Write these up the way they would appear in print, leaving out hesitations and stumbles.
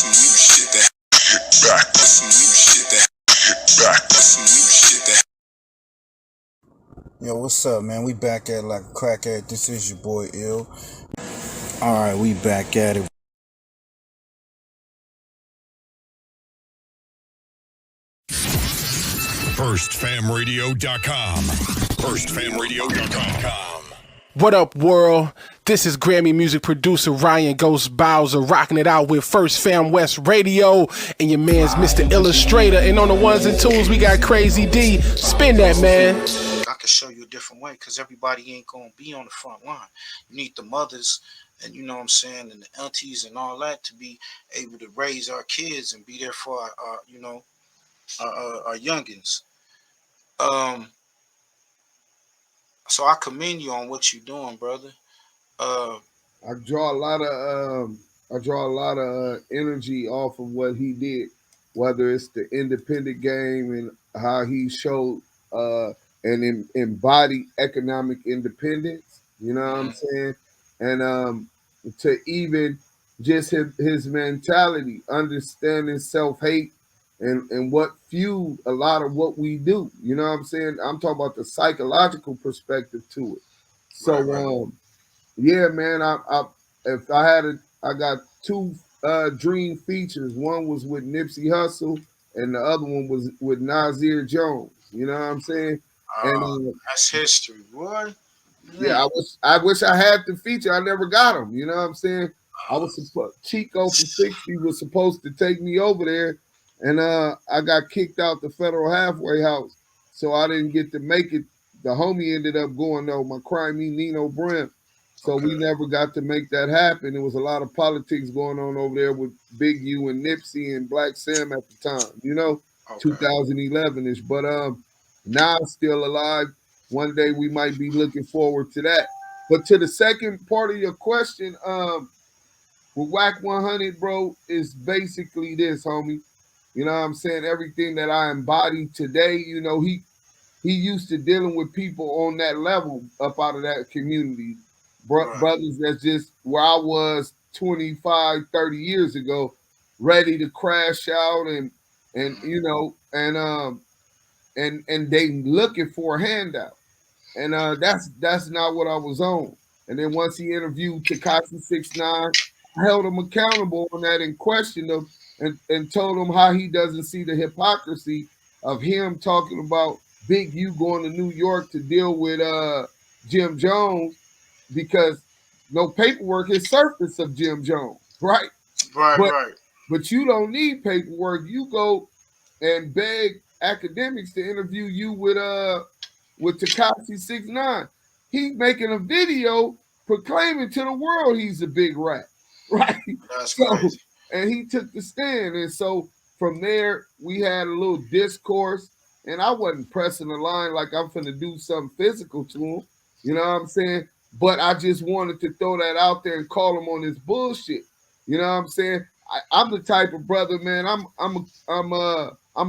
some new shit that back with some new shit that back with some new shit that. Yo, what's up, man? We back at like a crackhead. This is your boy Ill. Alright, we back at it. FirstFamRadio.com. FirstFamRadio.com. What up, world? This is Grammy music producer Ryan Ghost Bowser rocking it out with First Fam West Radio and your man's Mr. Illustrator. And on the ones and twos, we got Crazy D. Spin that, man. I can show you a different way because everybody ain't going to be on the front line. You need the mothers and, you know what I'm saying, and the aunties and all that to be able to raise our kids and be there for our youngins. So I commend you on what you're doing, brother. I draw a lot of energy off of what he did, whether it's the independent game and how he showed and embodied economic independence. You know what I'm saying? And to even just his mentality, understanding self-hate and what fueled a lot of what we do. You know what I'm saying? I'm talking about the psychological perspective to it. So Right. yeah, man, I got two dream features. One was with Nipsey Hussle and the other one was with Nasir Jones. You know what I'm saying? And That's history, boy. yeah, I wish I had the feature. I never got them. You know what I'm saying? I was Chico from 60 was supposed to take me over there, and I got kicked out the Federal Halfway House, so I didn't get to make it. The homie ended up going though, my crimey Nino Brim. So we never got to make that happen. There was a lot of politics going on over there with Big U and Nipsey and Black Sam at the time, you know, 2011-ish. But now I'm still alive. One day we might be looking forward to that. But to the second part of your question, with Whack 100, bro, is basically this, homie. You know what I'm saying? Everything that I embody today, you know, he used to dealing with people on that level up out of that community. Brothers that's just where I was 25, 30 years ago, ready to crash out and you know, and they looking for a handout. And that's not what I was on. And then once he interviewed Tekashi 6ix9ine, I held him accountable on that and questioned him and told him how he doesn't see the hypocrisy of him talking about Big U going to New York to deal with Jim Jones because no paperwork has surfaced of Jim Jones, right? But you don't need paperwork. You go and beg academics to interview you with Tekashi 6ix9ine. He's making a video proclaiming to the world he's a big rat, right? That's crazy. And he took the stand. And so from there, we had a little discourse. And I wasn't pressing the line like I'm finna do something physical to him. You know what I'm saying? But I just wanted to throw that out there and call him on his bullshit. You know what I'm saying? I'm the type of brother, man. I'm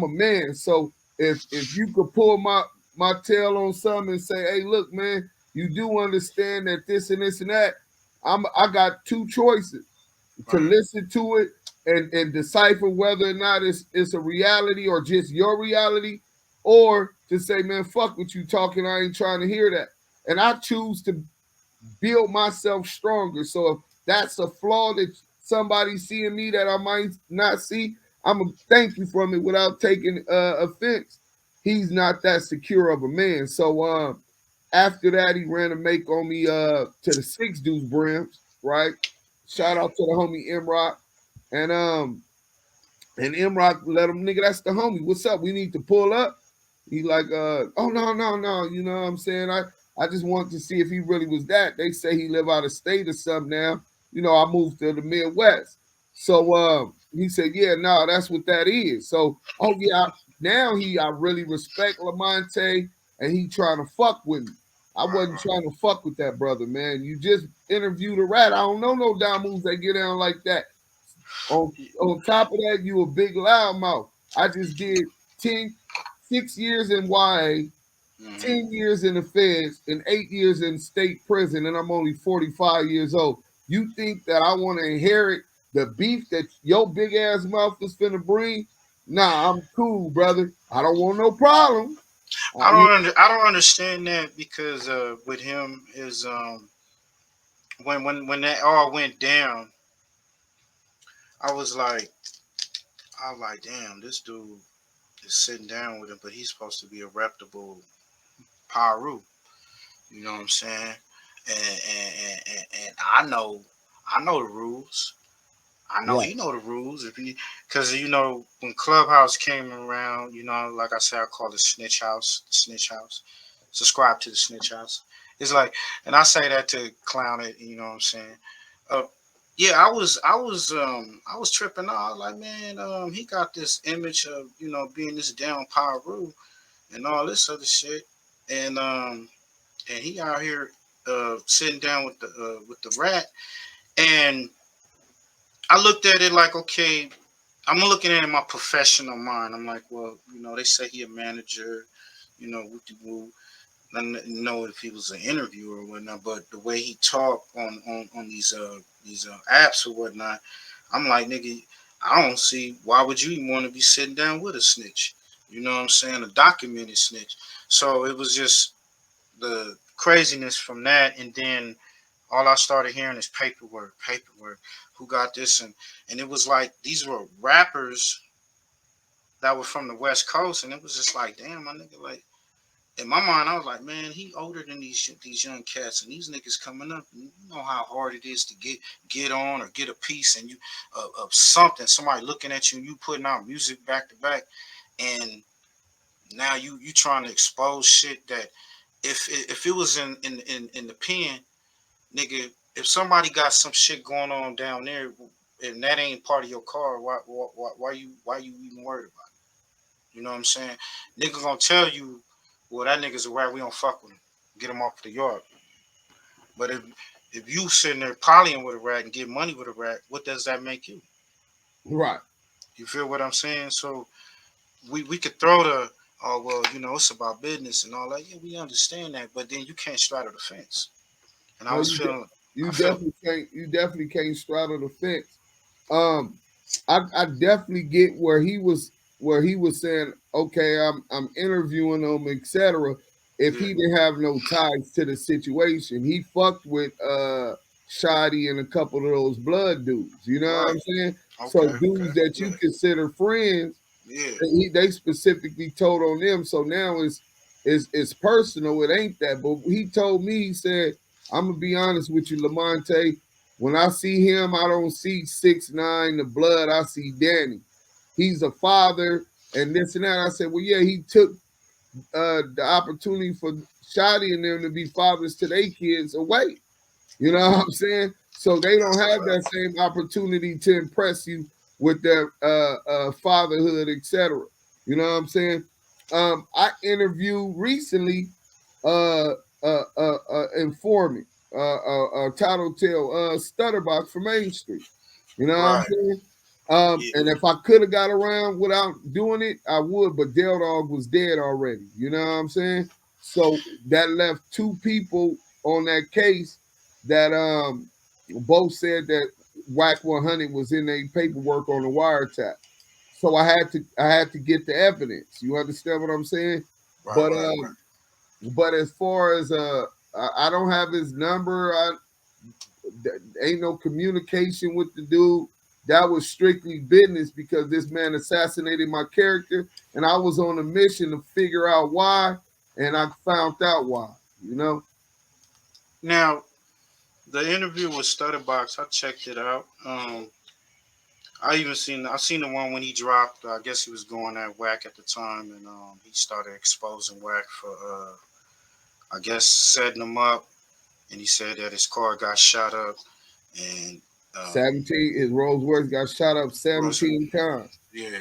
a man. So if you could pull my tail on something and say, hey, look, man, you do understand that this and this and that. I got two choices: to listen to it and decipher whether or not it's a reality or just your reality, or to say, man, fuck what you talking. I ain't trying to hear that. And I choose to build myself stronger. So if that's a flaw that somebody see in me that I might not see, I'm gonna thank you from it without taking offense. He's not that secure of a man. So after that, he ran a make on me to the 6 Deuce Brims, right? Shout out to the homie MR.ILL. And MR.ILL let him, nigga, that's the homie. What's up? We need to pull up. He like, oh no. You know what I'm saying? I just wanted to see if he really was that. They say he live out of state or something now. You know, I moved to the Midwest. So he said, yeah, no, that's what that is. So, oh yeah, now I really respect Lamonte and he trying to fuck with me. I wasn't trying to fuck with that brother, man. You just interviewed a rat. I don't know no down moves that get down like that. On top of that, you a big loudmouth. I just did 6 years in YA, 10 years in the feds, and 8 years in state prison, and I'm only 45 years old. You think that I want to inherit the beef that your big ass mouth is finna bring, nah, I'm cool, brother. I don't want no problem. I don't understand that because with him is when that all went down, I was like damn, this dude is sitting down with him, but he's supposed to be a reputable Paru. You know what I'm saying? And I know the rules. I know Right. he know the rules if he, because you know when Clubhouse came around, you know, like I said, I call it Snitch House. Snitch House. Subscribe to the Snitch House. It's like, and I say that to clown it. You know what I'm saying? Uh, yeah, I was tripping out. Like, man, he got this image of being this down Paru and all this other shit, and and he out here sitting down with the rat, and I looked at it like, okay, I'm looking at it in my professional mind. I'm like, well, they say he a manager, woo. I didn't know if he was an interviewer or whatnot, but the way he talked on these apps or whatnot, I'm like, nigga, I don't see why would you even want to be sitting down with a snitch. You know what I'm saying? A documented snitch. So it was just the craziness from that, and then all I started hearing is paperwork. Who got this? And it was like these were rappers that were from the West Coast, and it was just like, damn, my nigga, like in my mind, I was like, man, he older than these young cats, and these niggas coming up. You know how hard it is to get on or get a piece, and you of something. Somebody looking at you, and you putting out music back to back, and now you trying to expose shit that if it was in the pen, nigga, if somebody got some shit going on down there and that ain't part of your car, why you even worried about it? You know what I'm saying? Nigga gonna tell you, well, that nigga's a rat, we don't fuck with him. Get him off the yard. But if you sitting there polying with a rat and get money with a rat, what does that make you? Right. You feel what I'm saying? So we could throw the oh well, it's about business and all that. Yeah, we understand that, but then you can't straddle the fence. And I No, was feeling you I felt definitely can't straddle the fence. Um, I definitely get where he was saying, okay, I'm interviewing him, etc. If yeah. he didn't have no ties to the situation, he fucked with Shoddy and a couple of those blood dudes. You know what Right. I'm saying? So Okay. dudes that Yeah. you consider friends, Yeah. they specifically told on them. So now it's personal. It ain't that. But he told me, he said, I'm gonna be honest with you, Lamonte. When I see him, I don't see 6ix9ine, the blood. I see Danny. He's a father and this and that. I said, well, yeah, he took the opportunity for Shotty and them to be fathers to their kids away. You know what I'm saying? So they don't That's a have that fact. same opportunity to impress you with their fatherhood, etc. You know what I'm saying? I interviewed recently uh, informant, tattletale, Stutterbox from Main Street. You know what I'm Right. saying? Yeah. And if I could have got around without doing it, I would, but Dale Dog was dead already. You know what I'm saying? So that left two people on that case that both said that Whack 100 was in their paperwork on the wiretap. So I had to get the evidence. You understand what I'm saying? Right. But Right. Right. but as far as I don't have his number. Ain't no communication with the dude. That was strictly business because this man assassinated my character, and I was on a mission to figure out why, and I found out why. You know. Now the interview with Stutterbox, I checked it out. I seen the one when he dropped. I guess he was going at Whack at the time, and he started exposing Whack for I guess setting him up, and he said that his car got shot up, and 17, his Rolls Royce got shot up was 17 times. yeah,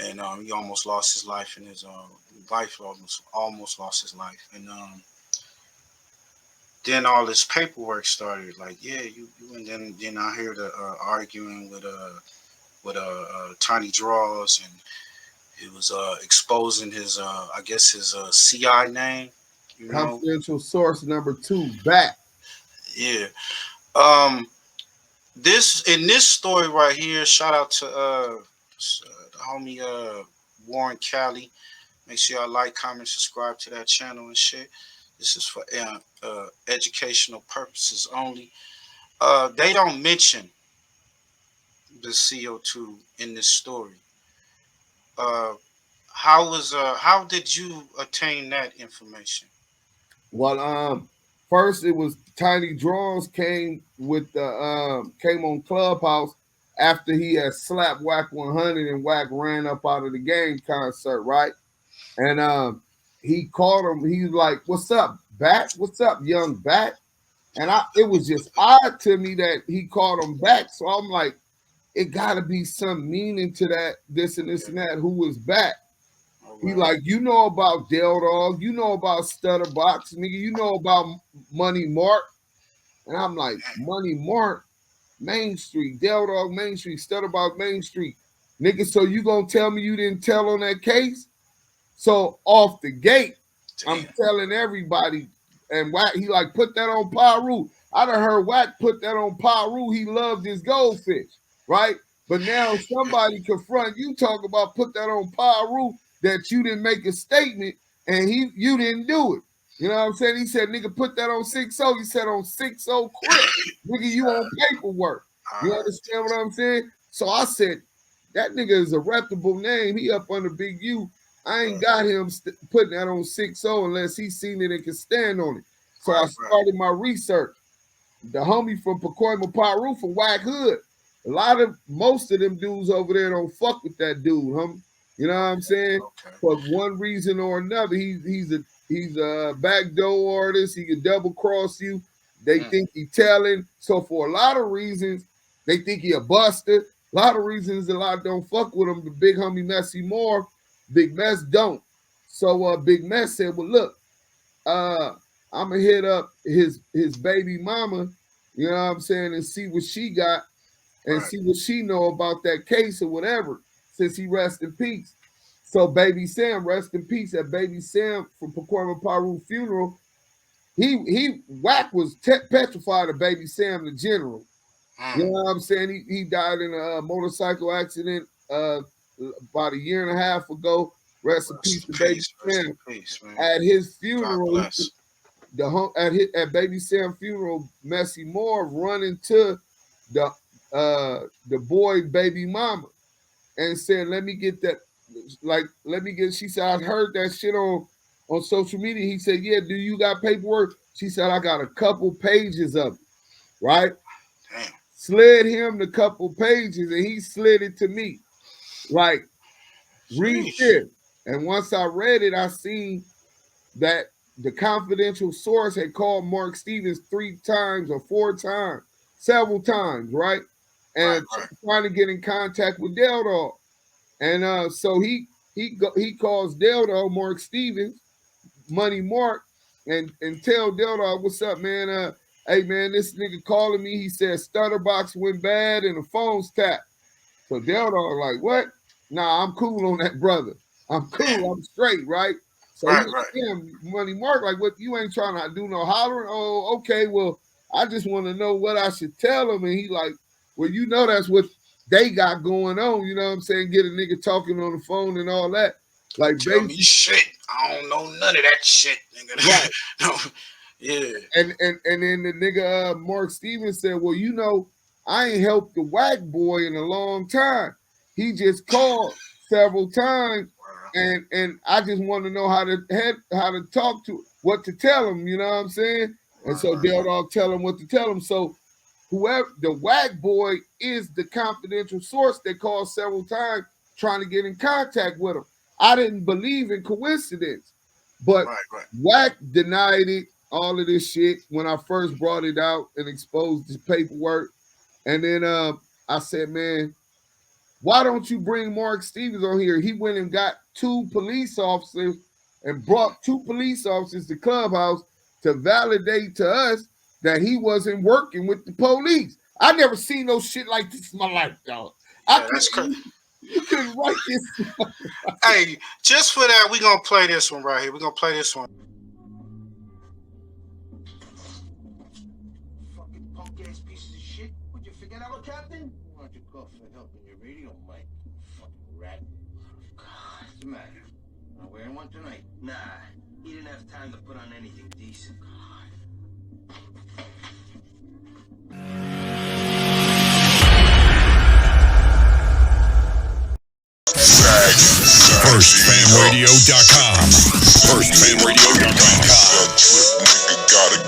and he almost lost his life, and his wife almost lost his life, and then all this paperwork started. Like, yeah, you and then I hear the arguing with Tiny Draws, and it was exposing his I guess his CI name, you know. Confidential source number 2 back. Yeah. Um this story right here, shout out to the homie Warren Cali. Make sure y'all like, comment, subscribe to that channel and shit. This is for educational purposes only. They don't mention the CO2 in this story. Uh, how did you attain that information? Well, first it was Tiny Draws came with the came on Clubhouse after he had slapped Whack 100 and Whack ran up out of the game concert, right? And he called him. He's like, "What's up, Back? What's up, young Back?" And it was just odd to me that he called him back. So I'm like, it got to be some meaning to that, this and this and that. Who was back? He like, you know about Dell Dog, you know about Stutterbox, nigga, you know about Money Mark. And I'm like, Money Mark, Main Street, Dell Dog, Main Street, Stutterbox, Main Street. Nigga, so you gonna tell me you didn't tell on that case? So off the gate, I'm telling everybody, and Wack, he like, put that on Paru. I done heard Wack put that on Paru. He loved his goldfish, right? But now somebody confront you, talk about put that on Paru, that you didn't make a statement and you didn't do it. You know what I'm saying? He said, nigga, put that on 6-0. He said on 6-0 Crip. Nigga, you on paperwork. You understand what I'm saying? So I said, that nigga is a reputable name. He up under Big U. I ain't got him putting that on 6-0 unless he's seen it and can stand on it. So I started my research. The homie from Pacoima Paru from Whack Hood. Most of them dudes over there don't fuck with that dude, homie. You know what I'm saying? For one reason or another, he's a backdoor artist. He can double cross you. They think he telling. So for a lot of reasons, they think he a buster. A lot of reasons, a lot don't fuck with him. The big homie Messy Moore, Big Mess don't. So Big Mess said, well, look, I'm gonna hit up his baby mama, you know what I'm saying, and see what she got and see what she know about that case or whatever, since he rest in peace. So Baby Sam, rest in peace, at Baby Sam from Pacoima Paru funeral, he Whack was petrified of Baby Sam the general. You know what I'm saying? He died in a motorcycle accident about a year and a half ago. Rest in peace to Baby Sam. At his funeral, at Baby Sam funeral, Messy Moore running to the boy baby mama and said, "Let me get that." She said, "I heard that shit on social media." He said, "Yeah, do you got paperwork?" She said, "I got a couple pages of it." Right? Damn. Slid him the couple pages and he slid it to me. Like, read this. And once I read it, I seen that the confidential source had called Mark Stevens 3 times or 4 times, several times, right? And trying to get in contact with Del Dog. And so he calls Del Dog, Mark Stevens, Money Mark, and tell Del Dog, what's up, man? Hey, man, this nigga calling me. He said Stutterbox went bad and the phone's tapped. So Del Dog like, what? Nah, I'm cool on that, brother. I'm cool. I'm straight, right? So him, Money Mark, like, what, you ain't trying to do no hollering? Oh, okay, well, I just want to know what I should tell him. And he like, well, you know that's what they got going on. You know what I'm saying? Get a nigga talking on the phone and all that. Like, tell me shit. I don't know none of that shit, nigga. Right. No. Yeah. And then the nigga Mark Stevens said, well, you know, I ain't helped the Whack boy in a long time. He just called several times, and I just want to know how to talk to, what to tell him. You know what I'm saying? And so Del Dog tell him what to tell him. So whoever the Whack boy is, the confidential source that called several times trying to get in contact with him. I didn't believe in coincidence, but Whack denied it. All of this shit when I first brought it out and exposed the paperwork. And then I said, man, why don't you bring Mark Stevens on here? He went and got 2 police officers and brought 2 police officers to Clubhouse to validate to us that he wasn't working with the police. I never seen no shit like this in my life, dog. That's crazy. You couldn't write this. Hey, just for that, we're going to play this one right here. We're going to play this one. Nah, he didn't have time to put on anything decent. FirstFamRadio.com. FirstFamRadio.com. Nigga gotta